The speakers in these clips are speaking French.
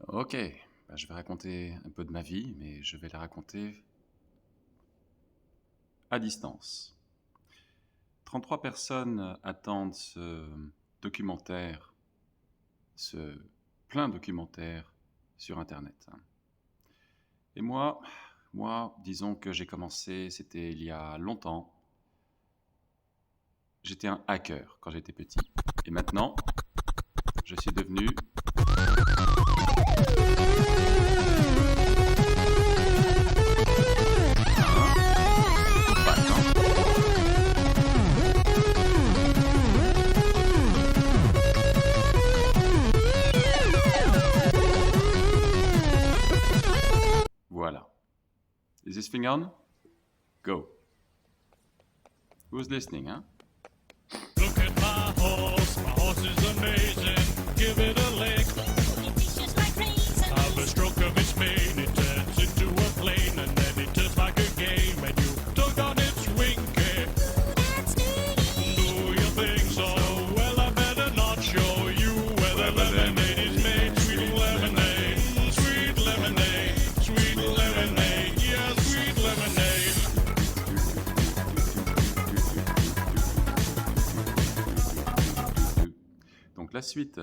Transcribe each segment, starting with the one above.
Ok, je vais raconter un peu de ma vie, mais je vais la raconter à distance. 33 personnes attendent ce documentaire, ce plein documentaire sur Internet. Et moi, disons que j'ai commencé, c'était il y a longtemps. J'étais un hacker quand j'étais petit. Et maintenant, je suis devenu... Hein? Pas quand. Voilà. Is this thing on? Go. Who's listening, hein? Look at my horse is amazing. Give it a lick. It's just like raisin. Have a stroke of its mane, it turns into a plane, and then it turns like a game, and you tug on its winky. That's dirty. Do you think so? Well, I better not show you where the lemonade is made. Sweet lemonade, sweet lemonade, sweet lemonade, yeah, sweet lemonade. Donc la suite.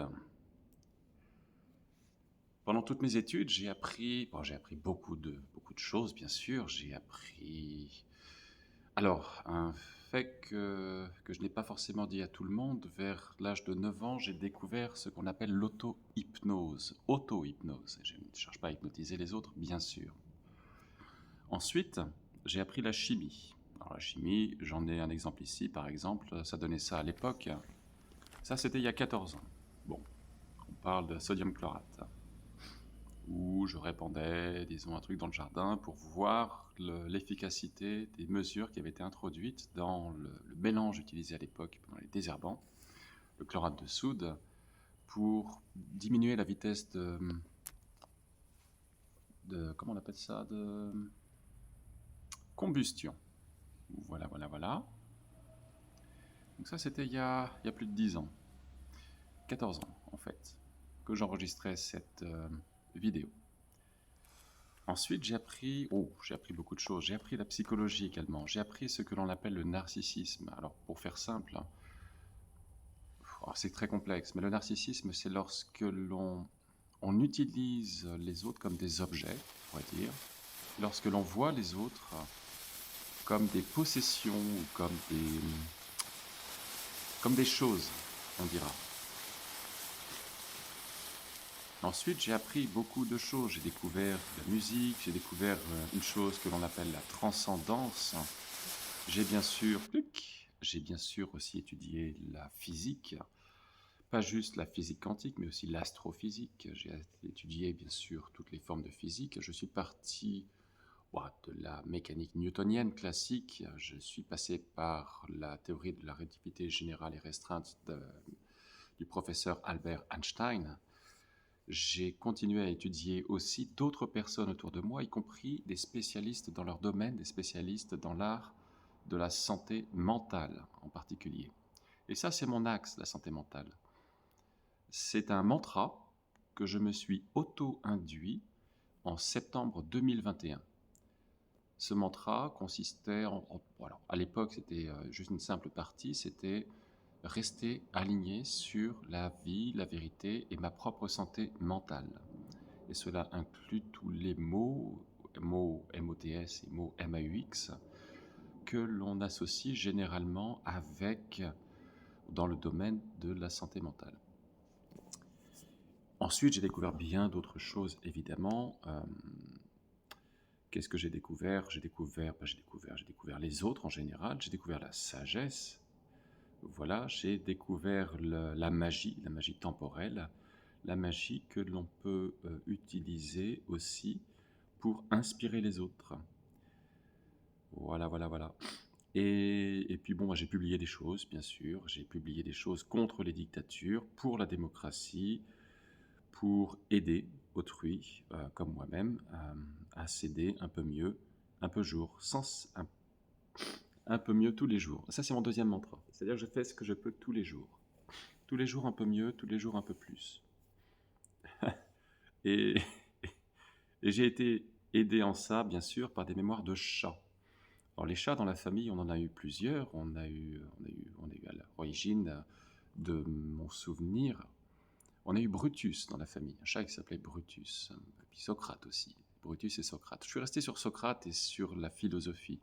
Pendant toutes mes études, j'ai appris beaucoup de choses, bien sûr. J'ai appris... Alors, un fait que je n'ai pas forcément dit à tout le monde, vers l'âge de 9 ans, j'ai découvert ce qu'on appelle l'auto-hypnose. Auto-hypnose. Je ne cherche pas à hypnotiser les autres, bien sûr. Ensuite, j'ai appris la chimie. Alors la chimie, j'en ai un exemple ici, par exemple, ça donnait ça à l'époque. Ça, c'était il y a 14 ans. Bon, on parle de sodium chlorate, où je répandais, disons, un truc dans le jardin pour voir l'efficacité des mesures qui avaient été introduites dans le mélange utilisé à l'époque dans les désherbants, le chlorate de soude, pour diminuer la vitesse comment on appelle ça, de combustion. Voilà. Donc ça, c'était il y a plus de 10 ans, 14 ans en fait, que j'enregistrais cette vidéo. Ensuite, j'ai appris beaucoup de choses. J'ai appris la psychologie également. J'ai appris ce que l'on appelle le narcissisme. Alors, pour faire simple, c'est très complexe, mais le narcissisme, c'est lorsque on utilise les autres comme des objets, on pourrait dire, lorsque l'on voit les autres comme des possessions ou comme des choses, on dira. Ensuite, j'ai appris beaucoup de choses. J'ai découvert la musique, j'ai découvert une chose que l'on appelle la transcendance. J'ai bien sûr aussi étudié la physique, pas juste la physique quantique, mais aussi l'astrophysique. J'ai étudié bien sûr toutes les formes de physique. Je suis parti de la mécanique newtonienne classique. Je suis passé par la théorie de la relativité générale et restreinte du professeur Albert Einstein. J'ai continué à étudier aussi d'autres personnes autour de moi, y compris des spécialistes dans leur domaine, des spécialistes dans l'art de la santé mentale en particulier. Et ça, c'est mon axe, la santé mentale. C'est un mantra que je me suis auto-induit en septembre 2021. Ce mantra consistait à l'époque, c'était juste une simple partie, c'était rester aligné sur la vie, la vérité et ma propre santé mentale. Et cela inclut tous les mots MOTS et mots MAUX, que l'on associe généralement dans le domaine de la santé mentale. Ensuite, j'ai découvert bien d'autres choses, évidemment. Qu'est-ce que j'ai découvert ? J'ai découvert les autres en général, j'ai découvert la sagesse. Voilà, j'ai découvert la magie temporelle, la magie que l'on peut utiliser aussi pour inspirer les autres. Voilà. Et puis bon, j'ai publié des choses, bien sûr. J'ai publié des choses contre les dictatures, pour la démocratie, pour aider autrui, comme moi-même, à s'aider un peu mieux, un peu mieux tous les jours. Ça, c'est mon deuxième mantra. C'est-à-dire que je fais ce que je peux tous les jours. Tous les jours un peu mieux, tous les jours un peu plus. Et, et j'ai été aidé en ça, bien sûr, par des mémoires de chats. Alors les chats dans la famille, on en a eu plusieurs. On a eu à l'origine de mon souvenir, on a eu Brutus dans la famille, un chat qui s'appelait Brutus, et puis Socrate aussi, Brutus et Socrate. Je suis resté sur Socrate et sur la philosophie.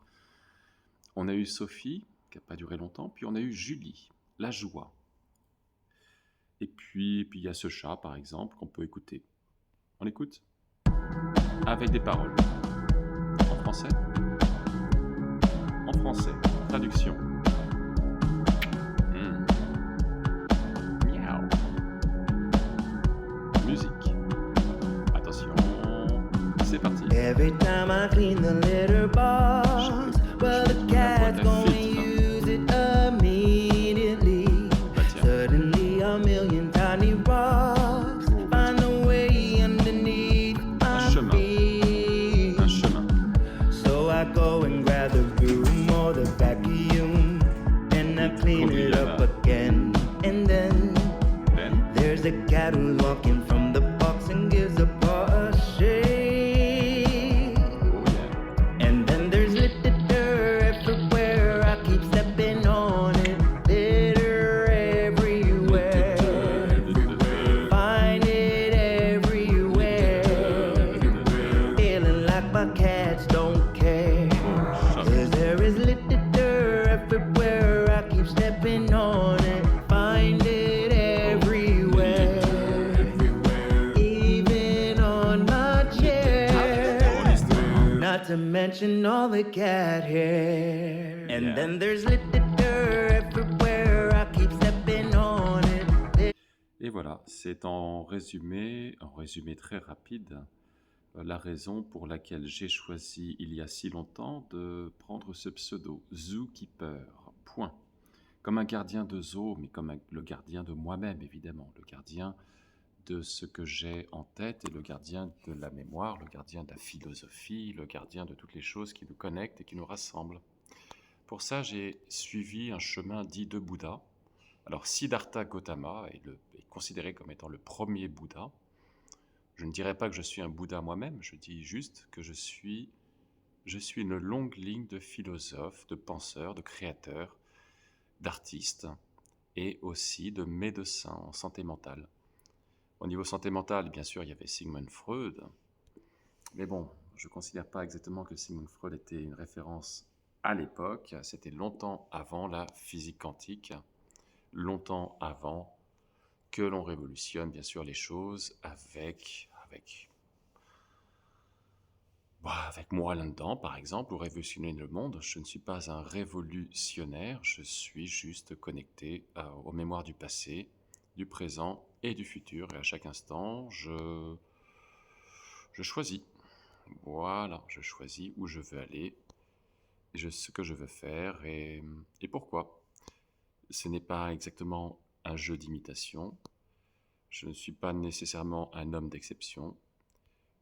On a eu Sophie, qui n'a pas duré longtemps, puis on a eu Julie, la joie. Et puis il y a ce chat, par exemple, qu'on peut écouter. On l'écoute avec des paroles. En français. En français. Traduction. Miaou. Musique. Attention. C'est parti. Every time I clean the litter box, well, the cat's gonna use it immediately. Bah tiens. Suddenly, a million tiny rocks find a way underneath my chemin. feet. Un chemin. So I go and grab the broom or the vacuum, and I clean it up again. And then Ben. there's a cat who's walking from the box and gives a paw a shake. Oh yeah. And then there's litter everywhere. I keep stepping on it. Litter everywhere. Find it everywhere. Feeling like my cats don't care. 'Cause there is litter everywhere. I keep stepping on it. Find it everywhere. Even on my chair. Not to mention all the cat hair. And Yeah. then there's litter everywhere. I keep stepping on it. Et voilà, c'est en résumé très rapide, la raison pour laquelle j'ai choisi il y a si longtemps de prendre ce pseudo, Zookeeper, point. Comme un gardien de zoo, mais comme le gardien de moi-même, évidemment, le gardien de ce que j'ai en tête et le gardien de la mémoire, le gardien de la philosophie, le gardien de toutes les choses qui nous connectent et qui nous rassemblent. Pour ça, j'ai suivi un chemin dit de Bouddha. Alors, Siddhartha Gautama est considéré comme étant le premier Bouddha. Je ne dirais pas que je suis un Bouddha moi-même, je dis juste que je suis une longue ligne de philosophes, de penseurs, de créateurs, d'artistes et aussi de médecins en santé mentale. Au niveau santé mentale, bien sûr, il y avait Sigmund Freud, mais bon, je ne considère pas exactement que Sigmund Freud était une référence à l'époque. C'était longtemps avant la physique quantique, longtemps avant que l'on révolutionne, bien sûr, les choses avec moi là-dedans, par exemple, ou révolutionner le monde. Je ne suis pas un révolutionnaire, je suis juste connecté aux mémoires du passé, du présent et du futur. Et à chaque instant, je choisis. Voilà, je choisis où je veux aller, ce que je veux faire et pourquoi. Ce n'est pas exactement un jeu d'imitation. Je ne suis pas nécessairement un homme d'exception.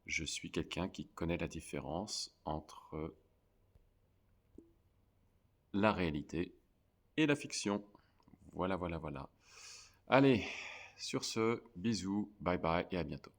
Je suis quelqu'un qui connaît la différence entre la réalité et la fiction. Voilà. Allez, sur ce, bisous, bye bye et à bientôt.